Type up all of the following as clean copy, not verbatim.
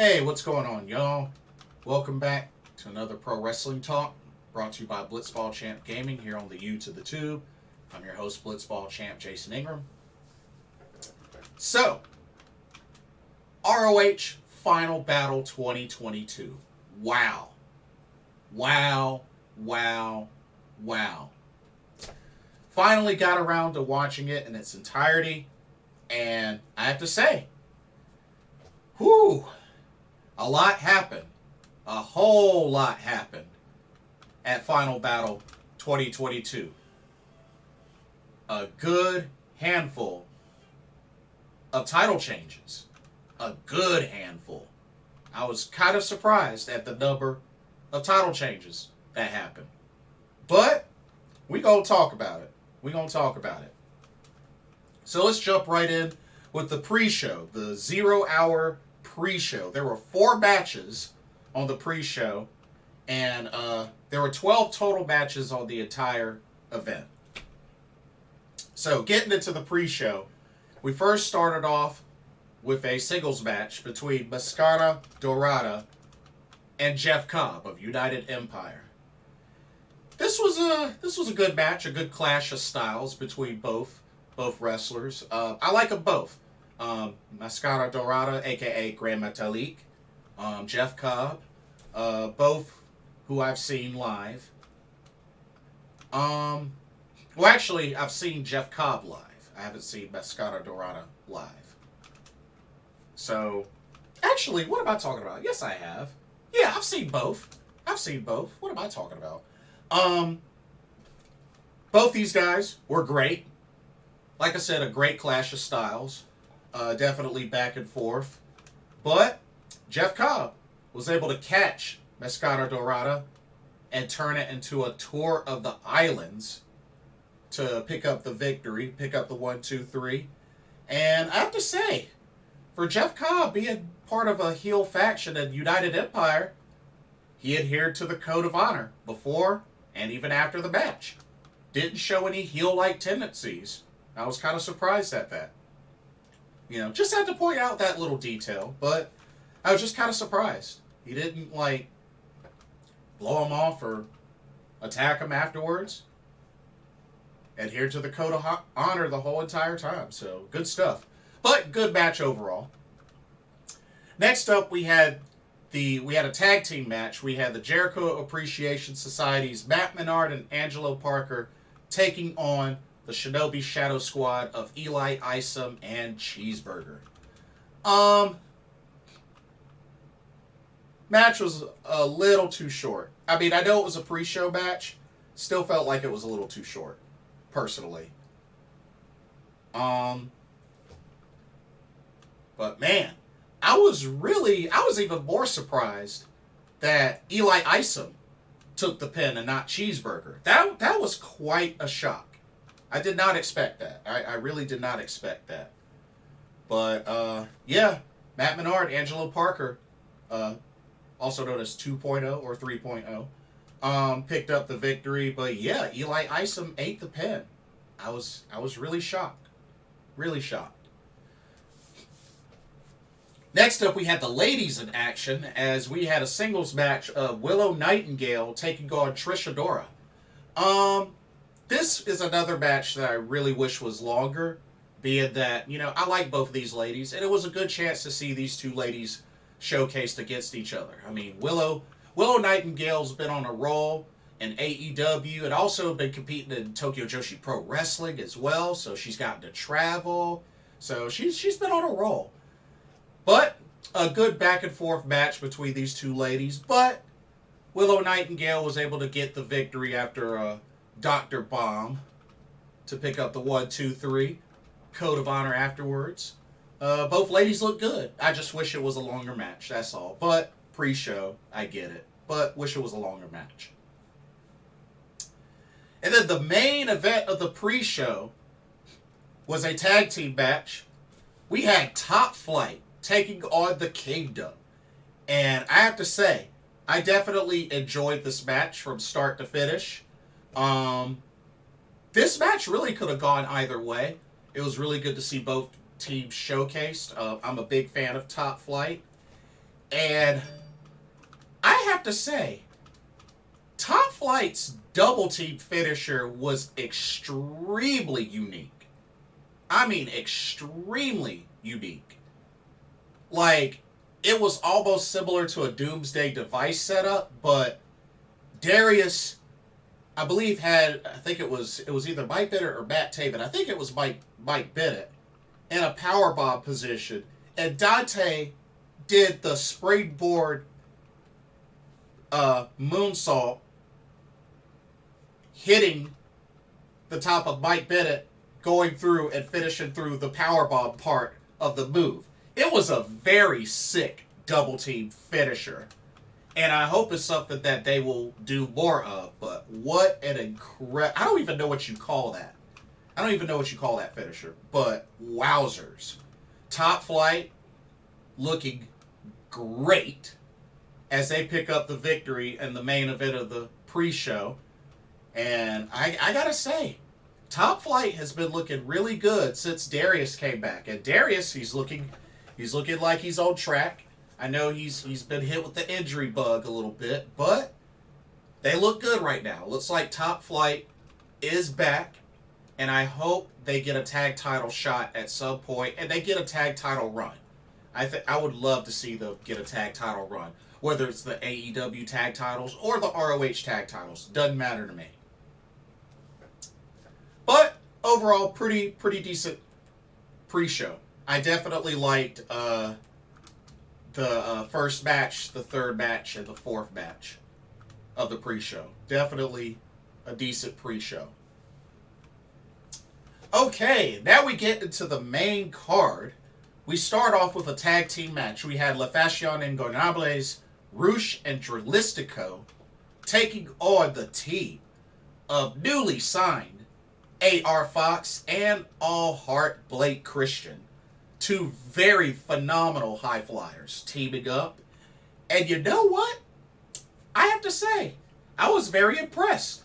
Hey, what's going on, y'all? Welcome back to another Pro Wrestling Talk brought to you by Blitzball Champ Gaming here on the U to the Tube. I'm your host, Blitzball Champ Jason Ingram. So, ROH Final Battle 2022. Wow. Wow. Finally got around to watching it in its entirety, and I have to say, whew, a lot happened. A whole lot happened at Final Battle 2022. A good handful of title changes. A good handful. I was kind of surprised at the number of title changes that happened. But we gonna talk about it. So let's jump right in with the pre-show, the 0 hour pre-show. There were 4 matches on the pre-show, and there were 12 total matches on the entire event. So getting into the pre-show, we first started off with a singles match between Mascara Dorada and Jeff Cobb of United Empire. This was a good match, a good clash of styles between both wrestlers. I like them both. Mascara Dorada, aka Grand Metalik, Jeff Cobb, both who I've seen live. Well, actually, I've seen Jeff Cobb live. I haven't seen Mascara Dorada live. So, actually, what am I talking about? Yes, I have. Yeah, I've seen both. What am I talking about? Both these guys were great. Like I said, a great clash of styles. Definitely back and forth. But Jeff Cobb was able to catch Mascara Dorada and turn it into a tour of the islands to pick up the victory, pick up the 1, 2, 3. And I have to say, for Jeff Cobb being part of a heel faction in United Empire, he adhered to the code of honor before and even after the match. Didn't show any heel-like tendencies. I was kind of surprised at that. You know, just had to point out that little detail, but I was just kind of surprised. He didn't, blow him off or attack him afterwards. Adhered to the code of honor the whole entire time, so good stuff. But good match overall. Next up, we had a tag team match. We had the Jericho Appreciation Society's Matt Menard and Angelo Parker taking on the Shinobi Shadow Squad of Eli Isom and Cheeseburger. Match was a little too short. I mean, I know it was a pre-show match. Still felt like it was a little too short, personally. But man, I was even more surprised that Eli Isom took the pin and not Cheeseburger. That was quite a shock. I did not expect that. I really did not expect that. But, yeah, Matt Menard, Angelo Parker, also known as 2.0 or 3.0, picked up the victory. But, yeah, Eli Isom ate the pin. I was really shocked. Really shocked. Next up, we had the ladies in action as we had a singles match of Willow Nightingale taking on Trish Adora. This is another match that I really wish was longer, being that, I like both of these ladies, and it was a good chance to see these two ladies showcased against each other. I mean, Willow Nightingale's been on a roll in AEW and also been competing in Tokyo Joshi Pro Wrestling as well, so she's gotten to travel. So she's been on a roll. But a good back and forth match between these two ladies, but Willow Nightingale was able to get the victory after Dr. Bomb to pick up the 1, 2, 3 code of honor afterwards. Both ladies look good. I just wish it was a longer match, that's all. But pre-show, I get it. But wish it was a longer match. And then the main event of the pre-show was a tag team match. We had Top Flight taking on the Kingdom. And I have to say, I definitely enjoyed this match from start to finish. This match really could have gone either way. It was really good to see both teams showcased. I'm a big fan of Top Flight. And I have to say, Top Flight's double team finisher was extremely unique. I mean, extremely unique. Like, it was almost similar to a Doomsday Device setup, but Darius, I believe, I think it was either Mike Bennett or Matt Taven. I think it was Mike Bennett in a powerbomb position. And Dante did the springboard moonsault, hitting the top of Mike Bennett, going through and finishing through the powerbomb part of the move. It was a very sick double team finisher. And I hope it's something that they will do more of. But what an incredible... I don't even know what you call that. I don't even know what you call that finisher. But wowzers. Top Flight looking great as they pick up the victory in the main event of the pre-show. And I gotta say, Top Flight has been looking really good since Darius came back. And Darius, he's looking like he's on track. I know he's been hit with the injury bug a little bit, but they look good right now. Looks like Top Flight is back, and I hope they get a tag title shot at some point, and they get a tag title run. I would love to see them get a tag title run, whether it's the AEW tag titles or the ROH tag titles. Doesn't matter to me. But overall, pretty decent pre-show. I definitely liked the first match, the third match, and the fourth match of the pre-show. Definitely a decent pre-show. Okay, now we get into the main card. We start off with a tag team match. We had La Fashion Ingobernables, Rush, and Dralistico taking on the team of newly signed AR Fox and All Heart Blake Christian. Two very phenomenal high flyers teaming up. And you know what? I have to say, I was very impressed.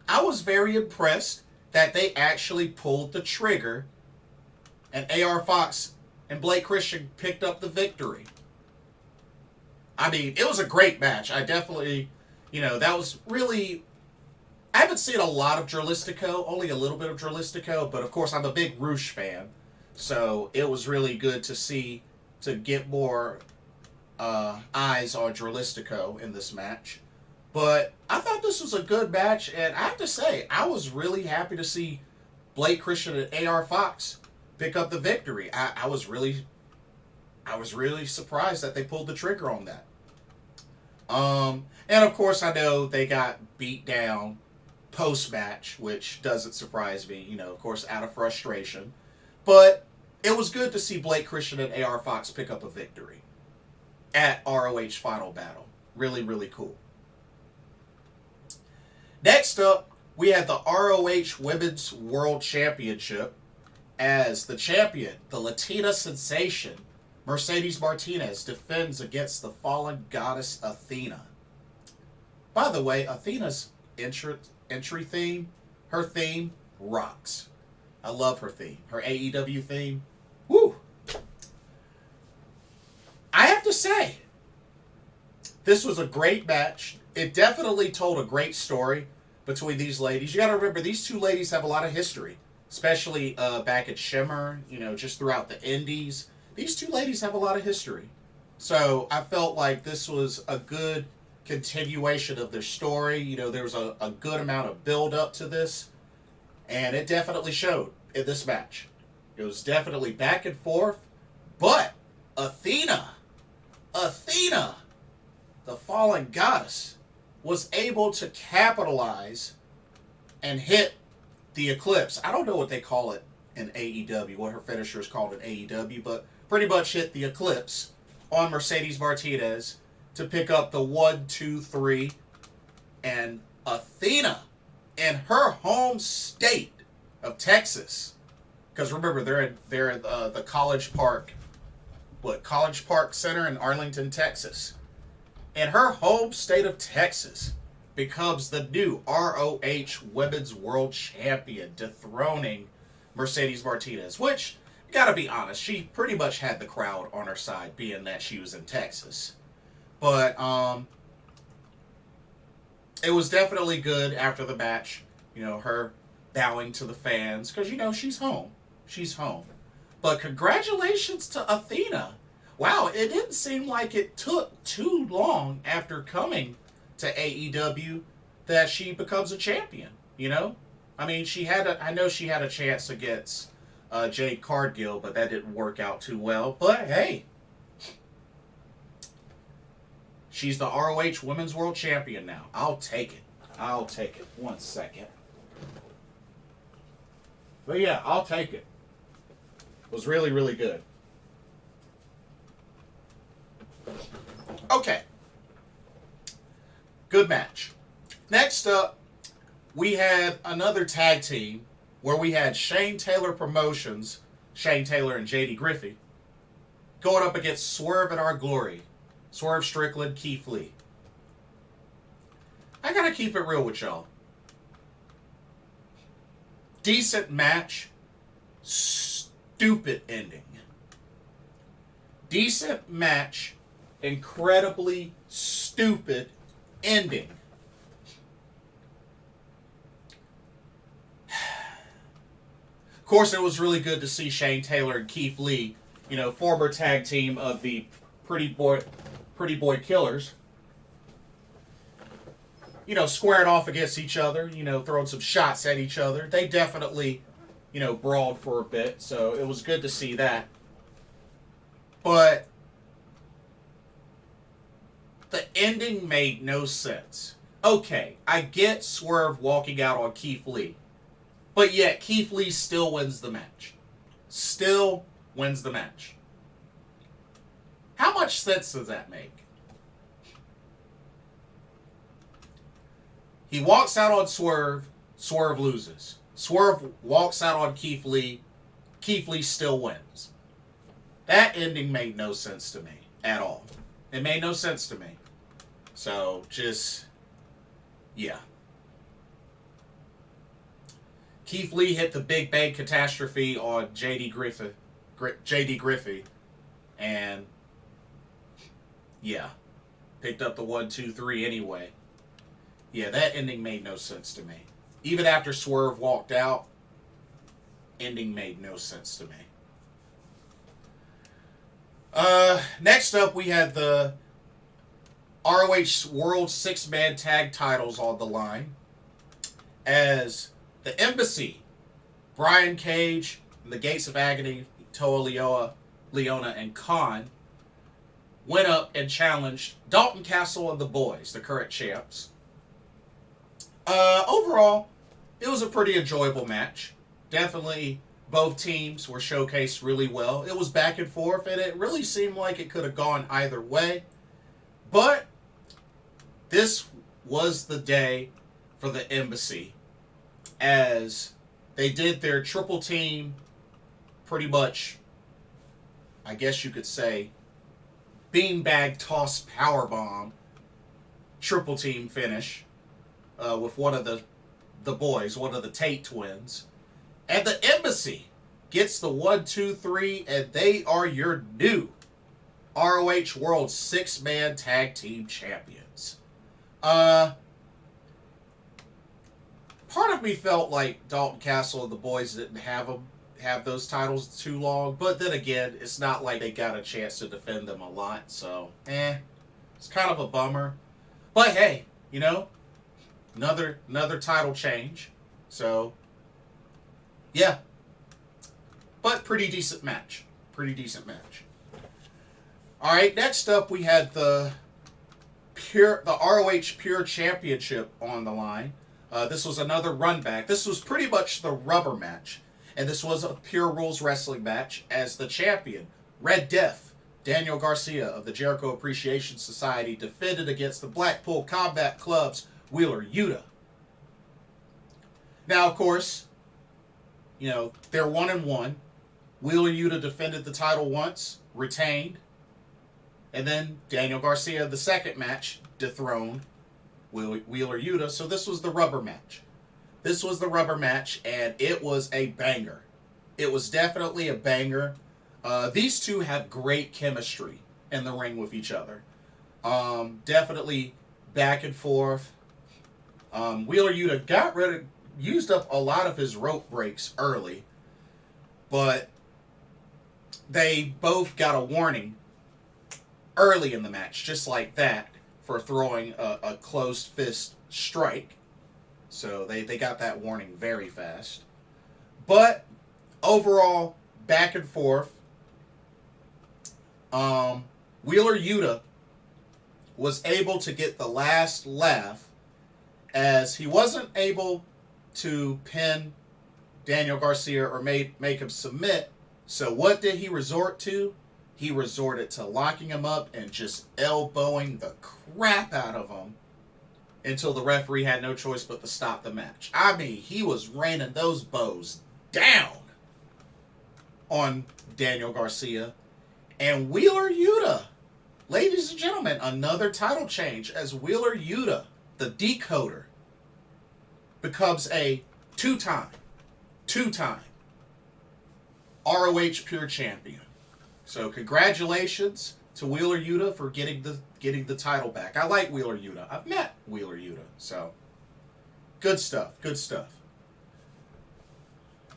I was very impressed that they actually pulled the trigger and AR Fox and Blake Christian picked up the victory. I mean, it was a great match. I definitely, that was really... I haven't seen a lot of Dralistico, only a little bit of Dralistico, but of course I'm a big Rush fan. So it was really good to get more eyes on Dralistico in this match. But I thought this was a good match, and I have to say, I was really happy to see Blake Christian and AR Fox pick up the victory. I was really surprised that they pulled the trigger on that. And of course I know they got beat down post-match, which doesn't surprise me, of course, out of frustration. But it was good to see Blake Christian and AR Fox pick up a victory at ROH Final Battle. Really, really cool. Next up, we had the ROH Women's World Championship as the champion, the Latina sensation, Mercedes Martinez, defends against the fallen goddess Athena. By the way, Athena's entry theme, her theme rocks. I love her theme. Her AEW theme. Woo! I have to say, this was a great match. It definitely told a great story between these ladies. You got to remember, these two ladies have a lot of history, especially back at Shimmer, just throughout the indies. These two ladies have a lot of history. So I felt like this was a good continuation of their story. There was a good amount of build up to this. And it definitely showed in this match. It was definitely back and forth. But Athena, the fallen goddess, was able to capitalize and hit the Eclipse. I don't know what they call it in AEW, what her finisher is called in AEW, but pretty much hit the Eclipse on Mercedes Martinez to pick up the 1, 2, 3. And Athena, in her home state of Texas, because remember they're in the College Park Center in Arlington, Texas. In her home state of Texas, becomes the new ROH Women's World Champion, dethroning Mercedes Martinez, which, gotta be honest, she pretty much had the crowd on her side, being that she was in Texas. But it was definitely good after the match. You know, her bowing to the fans because, you know, she's home. She's home. But congratulations to Athena. Wow, it didn't seem like it took too long after coming to AEW that she becomes a champion, you know? I mean, I know she had a chance against Jade Cargill, but that didn't work out too well. But hey, she's the ROH Women's World Champion now. I'll take it. I'll take it. 1 second. But yeah, I'll take it. It was really, really good. Okay. Good match. Next up, we had another tag team where we had Shane Taylor Promotions, Shane Taylor and JD Griffey, going up against Swerve and Our Glory, Swerve Strickland, Keith Lee. I gotta keep it real with y'all. Decent match, stupid ending. Decent match, incredibly stupid ending. Of course, it was really good to see Shane Taylor and Keith Lee, you know, former tag team of the Pretty Boy Killers, you know, squaring off against each other, you know, throwing some shots at each other. They definitely, you know, brawled for a bit, so it was good to see that. But the ending made no sense. Okay, I get Swerve walking out on Keith Lee, but yet Keith Lee still wins the match. Still wins the match. How much sense does that make? He walks out on Swerve, Swerve loses. Swerve walks out on Keith Lee still wins. That ending made no sense to me at all. It made no sense to me. So, just, yeah. Keith Lee hit the Big Bang Catastrophe on JD Griffey, and, yeah, picked up the 1, 2, 3 anyway. Yeah, that ending made no sense to me. Even after Swerve walked out, ending made no sense to me. Next up, we had the ROH World 6-Man Tag Titles on the line as the Embassy, Brian Cage, and the Gates of Agony, Toa Leona, and Khan went up and challenged Dalton Castle and the Boys, the current champs. Overall, it was a pretty enjoyable match. Definitely both teams were showcased really well. It was back and forth, and it really seemed like it could have gone either way. But this was the day for the Embassy, as they did their triple team, pretty much, I guess you could say, beanbag toss powerbomb triple team finish with one of the boys, one of the Tate twins. And the Embassy gets the 1, 2, 3, and they are your new ROH World 6-Man Tag Team Champions. Part of me felt like Dalton Castle and the Boys didn't have those titles too long, but then again, it's not like they got a chance to defend them a lot, so it's kind of a bummer. But hey, you know, another title change, so yeah. But pretty decent match. All right, next up we had the ROH Pure Championship on the line. This was another run back. This was pretty much the rubber match. And this was a Pure Rules Wrestling match as the champion, Red Death, Daniel Garcia of the Jericho Appreciation Society, defended against the Blackpool Combat Club's Wheeler Yuta. Now, of course, you know, they're 1-1. Wheeler Yuta defended the title once, retained. And then Daniel Garcia, the second match, dethroned Wheeler Yuta. So this was the rubber match. And it was a banger. It was definitely a banger. These two have great chemistry in the ring with each other. Definitely back and forth. Wheeler Yuta used up a lot of his rope breaks early, but they both got a warning early in the match, just like that, for throwing a closed fist strike. So they got that warning very fast. But overall, back and forth. Wheeler Yuta was able to get the last laugh, as he wasn't able to pin Daniel Garcia or make him submit. So what did he resort to? He resorted to locking him up and just elbowing the crap out of him until the referee had no choice but to stop the match. I mean, he was raining those bows down on Daniel Garcia. And Wheeler Yuta, ladies and gentlemen, another title change as Wheeler Yuta, the Decoder, becomes a two-time ROH Pure Champion. So congratulations to Wheeler Yuta for getting the title back. I like Wheeler Yuta. I've met Wheeler Yuta. So good stuff. Good stuff.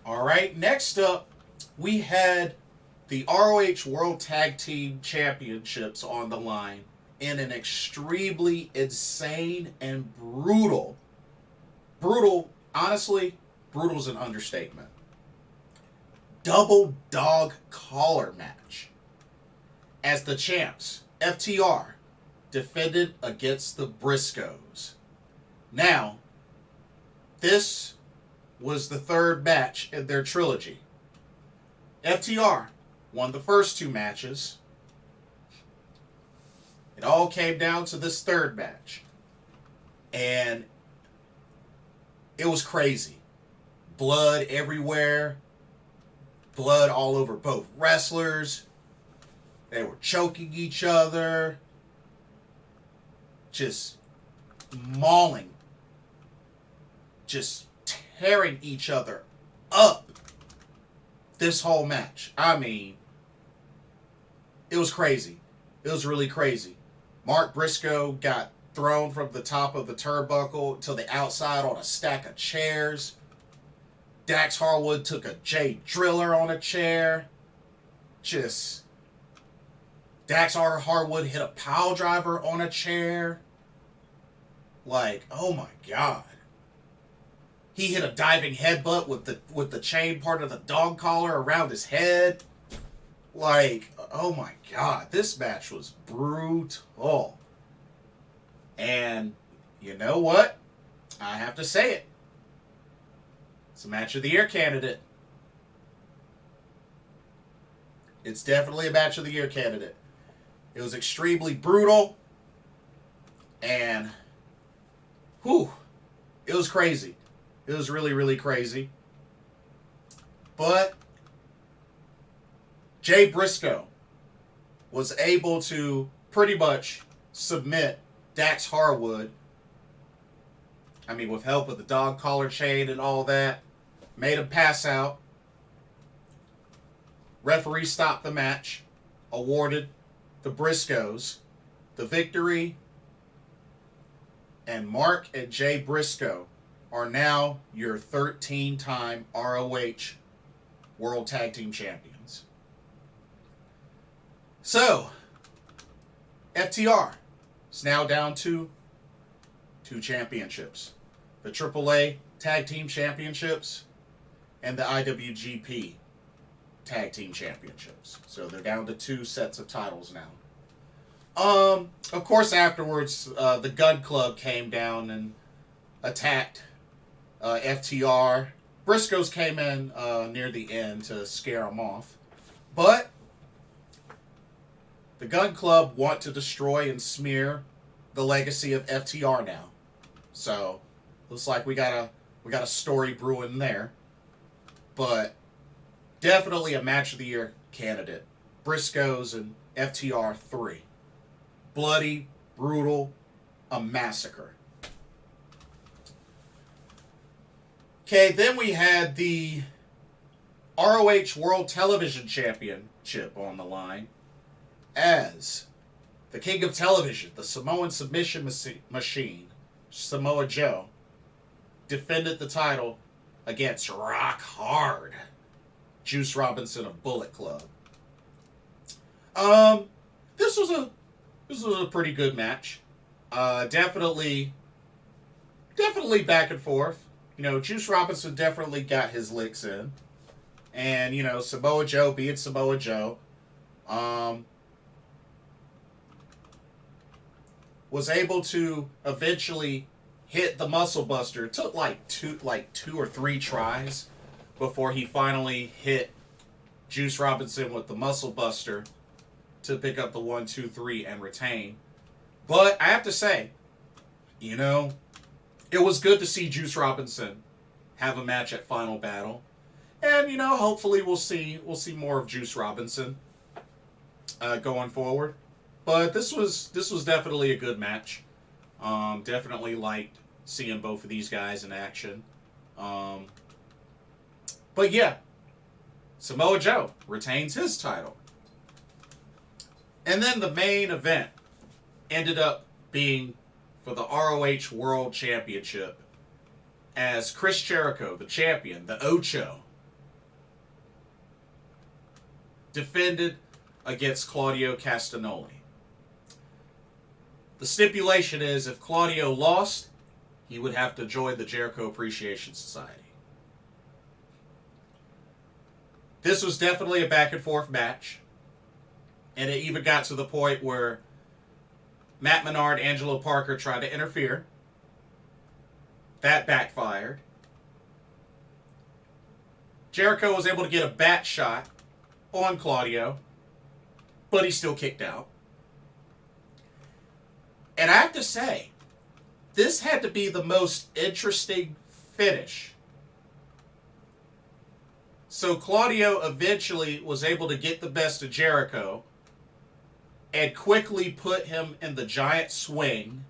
All right, next up, we had the ROH World Tag Team Championships on the line in an extremely insane and brutal, honestly, brutal is an understatement, double dog collar match as the champs, FTR, defended against the Briscoes. Now, this was the third match in their trilogy. FTR won the first two matches. It all came down to this third match. And it was crazy. Blood everywhere. Blood all over both wrestlers. They were choking each other. Just mauling. Just tearing each other up. This whole match. I mean, it was crazy. It was really crazy. Mark Briscoe got thrown from the top of the turnbuckle to the outside on a stack of chairs. Dax Harwood took a Jay Driller on a chair. Dax Harwood hit a pile driver on a chair. Like, oh my God. He hit a diving headbutt with the chain part of the dog collar around his head. Like, oh my God, this match was brutal. And you know what? I have to say it. It's a match of the year candidate. It's definitely a match of the year candidate. It was extremely brutal. And, it was crazy. It was really, really crazy. But Jay Briscoe was able to pretty much submit Dax Harwood. I mean, with help with the dog collar chain and all that. Made him pass out. Referee stopped the match. Awarded the Briscoes the victory. And Mark and Jay Briscoe are now your 13-time ROH World Tag Team Champions. So, FTR is now down to 2 championships. The AAA Tag Team Championships and the IWGP Tag Team Championships. So they're down to 2 sets of titles now. Of course, afterwards, the Gun Club came down and attacked FTR. Briscoes came in near the end to scare them off. But the Gun Club want to destroy and smear the legacy of FTR now. So, looks like we got a story brewing there. But definitely a match of the year candidate. Briscoes and FTR 3. Bloody, brutal, a massacre. Okay, then we had the ROH World Television Championship on the line as the king of television, the Samoan submission machine, Samoa Joe, defended the title against Rock Hard Juice Robinson of Bullet Club. This was a pretty good match. Definitely back and forth. You know, Juice Robinson definitely got his licks in. And, you know, Samoa Joe being Samoa Joe, was able to eventually hit the Muscle Buster. It took like two or three tries before he finally hit Juice Robinson with the Muscle Buster to pick up the 1, 2, 3 and retain. But I have to say, you know, it was good to see Juice Robinson have a match at Final Battle. And, you know, hopefully we'll see more of Juice Robinson going forward. But this was definitely a good match. Definitely liked seeing both of these guys in action. But yeah, Samoa Joe retains his title. And then the main event ended up being for the ROH World Championship, as Chris Jericho, the champion, the Ocho, defended against Claudio Castagnoli. The stipulation is if Claudio lost, he would have to join the Jericho Appreciation Society. This was definitely a back and forth match. And it even got to the point where Matt Menard, Angelo Parker tried to interfere. That backfired. Jericho was able to get a bat shot on Claudio, but he still kicked out. And I have to say, this had to be the most interesting finish. So Claudio eventually was able to get the best of Jericho and quickly put him in the giant swing,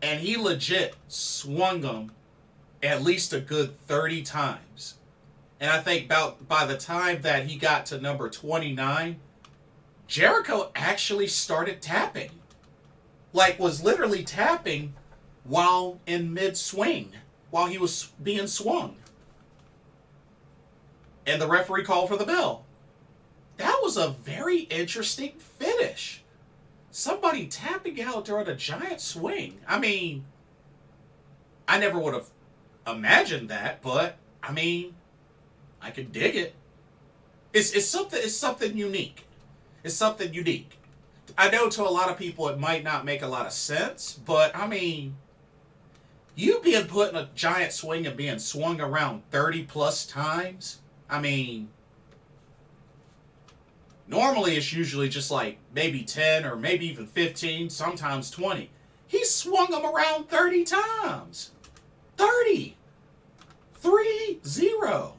and he legit swung him at least a good 30 times. And I think by the time that he got to number 29, Jericho actually started tapping. Like, was literally tapping while in mid-swing, while he was being swung. And the referee called for the bell. That was a very interesting finish. Somebody tapping out during a giant swing. I mean, I never would have imagined that, but I mean, I could dig it. It's something unique. It's something unique. I know to a lot of people it might not make a lot of sense, but I mean, you being put in a giant swing and being swung around 30 plus times, I mean, normally it's usually just like maybe 10 or maybe even 15, sometimes 20. He swung them around 30 times. 30. 3-0.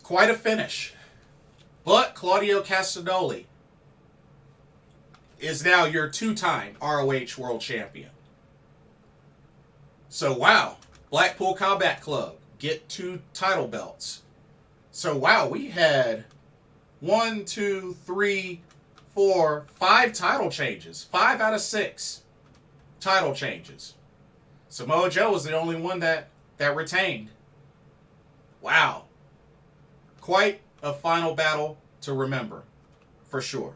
Quite a finish. But Claudio Castagnoli is now your two-time ROH World Champion. So, wow. Blackpool Combat Club get 2 title belts. So, wow, we had 1, 2, 3, 4, 5 title changes. 5 out of 6 title changes. Samoa Joe was the only one that retained. Wow. Quite a final battle to remember, for sure.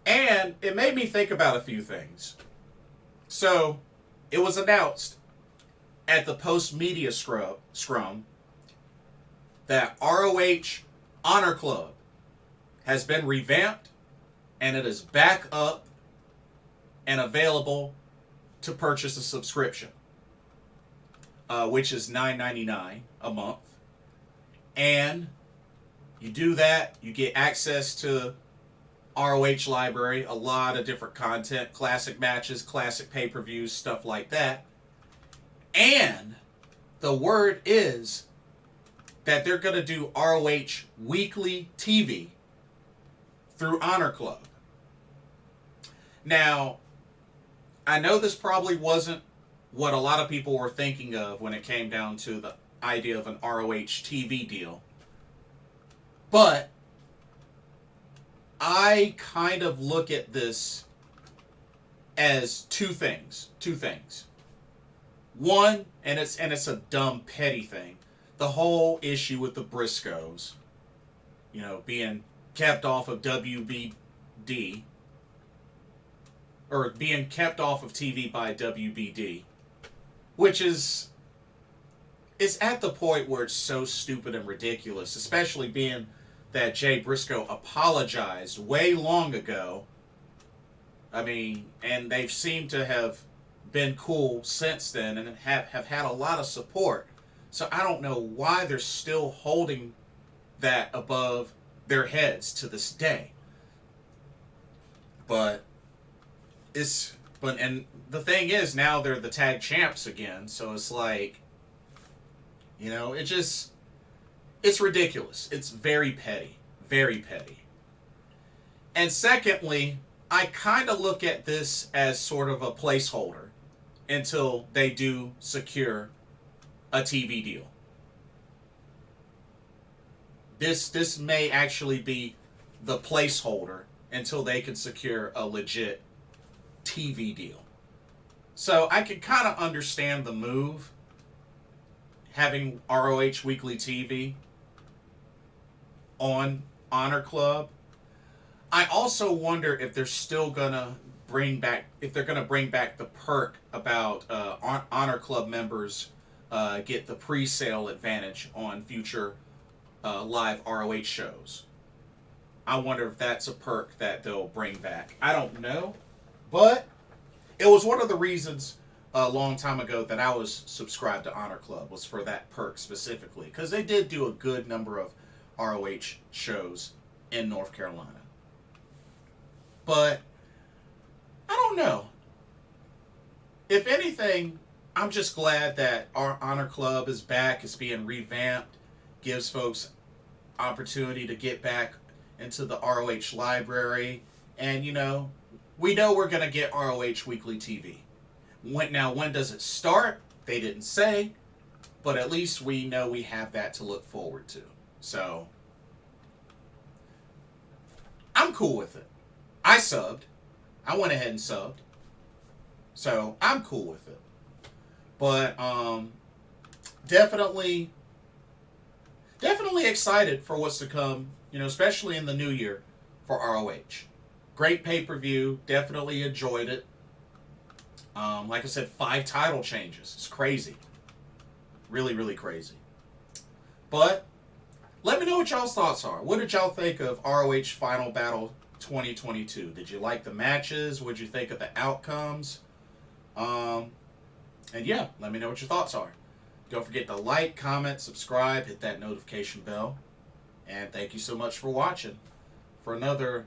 And it made me think about a few things. So, it was announced at the post-media scrum that ROH HonorClub has been revamped and it is back up and available to purchase a subscription, which is $9.99 a month. And you do that, you get access to ROH library, a lot of different content, classic matches, classic pay-per-views, stuff like that. And the word is that they're going to do ROH weekly TV through HonorClub. Now, I know this probably wasn't what a lot of people were thinking of when it came down to the idea of an ROH TV deal. But I kind of look at this as two things. One, and it's a dumb, petty thing. The whole issue with the Briscoes, you know, being kept off of WBD, or being kept off of TV by WBD, which is at the point where it's so stupid and ridiculous, especially being that Jay Briscoe apologized way long ago. I mean, and they've seemed to have been cool since then and have had a lot of support. So I don't know why they're still holding that above their heads to this day. But and the thing is, now they're the tag champs again, so it's like, you know, it's ridiculous. It's very petty. Very petty. And secondly, I kind of look at this as sort of a placeholder until they do secure a TV deal. This may actually be the placeholder until they can secure a legit TV deal. So I can kind of understand the move, having ROH Weekly TV on HonorClub. I also wonder if they're still gonna bring back the perk about HonorClub members get the pre-sale advantage on future live ROH shows. I wonder if that's a perk that they'll bring back. I don't know, but it was one of the reasons a long time ago that I was subscribed to HonorClub, was for that perk specifically, because they did do a good number of ROH shows in North Carolina. But I don't know. If anything, I'm just glad that our HonorClub is back. It's being revamped. Gives folks opportunity to get back into the ROH library. And, you know, we know we're going to get ROH Weekly TV. When does it start? They didn't say. But at least we know we have that to look forward to. So, I'm cool with it. I subbed. I went ahead and subbed. So, I'm cool with it. But, definitely excited for what's to come, you know, especially in the new year for ROH. Great pay-per-view. Definitely enjoyed it. Like I said, 5 title changes. It's crazy. Really, really crazy. But let me know what y'all's thoughts are. What did y'all think of ROH Final Battle 2022? Did you like the matches? What did you think of the outcomes? And yeah, let me know what your thoughts are. Don't forget to like, comment, subscribe, hit that notification bell. And thank you so much for watching. For another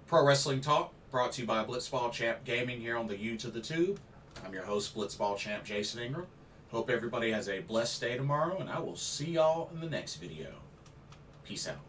Pro Wrestling Talk, brought to you by Blitzball Champ Gaming here on the U to the Tube. I'm your host, Blitzball Champ Jason Ingram. Hope everybody has a blessed day tomorrow, and I will see y'all in the next video. Peace out.